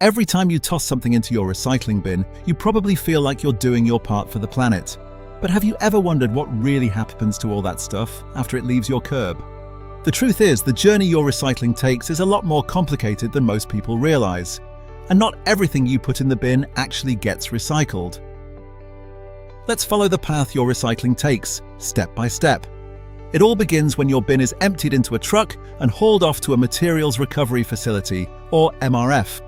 Every time you toss something into your recycling bin, you probably feel like you're doing your part for the planet. But have you ever wondered what really happens to all that stuff after it leaves your curb? The truth is, the journey your recycling takes is a lot more complicated than most people realize. And not everything you put in the bin actually gets recycled. Let's follow the path your recycling takes, step by step. It all begins when your bin is emptied into a truck and hauled off to a materials recovery facility, or MRF.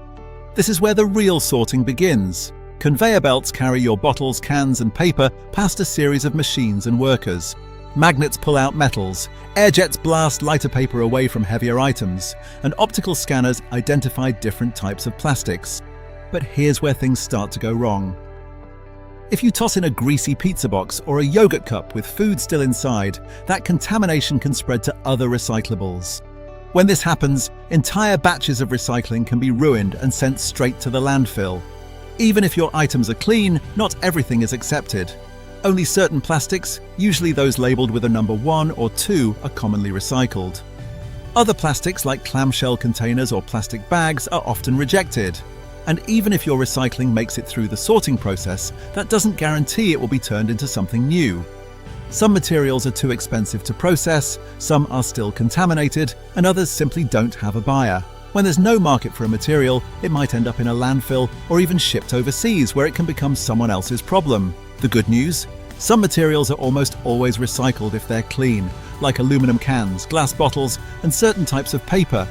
This is where the real sorting begins. Conveyor belts carry your bottles, cans, and paper past a series of machines and workers. Magnets pull out metals, air jets blast lighter paper away from heavier items, and optical scanners identify different types of plastics. But here's where things start to go wrong. If you toss in a greasy pizza box or a yogurt cup with food still inside, that contamination can spread to other recyclables. When this happens, entire batches of recycling can be ruined and sent straight to the landfill. Even if your items are clean, not everything is accepted. Only certain plastics, usually those labeled with a number 1 or 2, are commonly recycled. Other plastics like clamshell containers or plastic bags are often rejected. And even if your recycling makes it through the sorting process, that doesn't guarantee it will be turned into something new. Some materials are too expensive to process, some are still contaminated, and others simply don't have a buyer. When there's no market for a material, it might end up in a landfill or even shipped overseas where it can become someone else's problem. The good news? Some materials are almost always recycled if they're clean, like aluminum cans, glass bottles, and certain types of paper.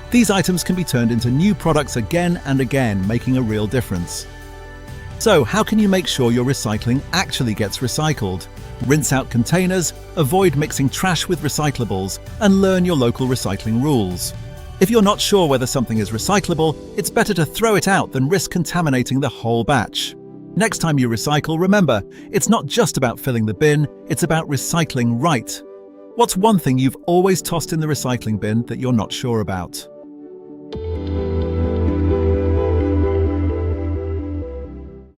These items can be turned into new products again and again, making a real difference. So, how can you make sure your recycling actually gets recycled? Rinse out containers, avoid mixing trash with recyclables, and learn your local recycling rules. If you're not sure whether something is recyclable, it's better to throw it out than risk contaminating the whole batch. Next time you recycle, remember, it's not just about filling the bin, it's about recycling right. What's one thing you've always tossed in the recycling bin that you're not sure about?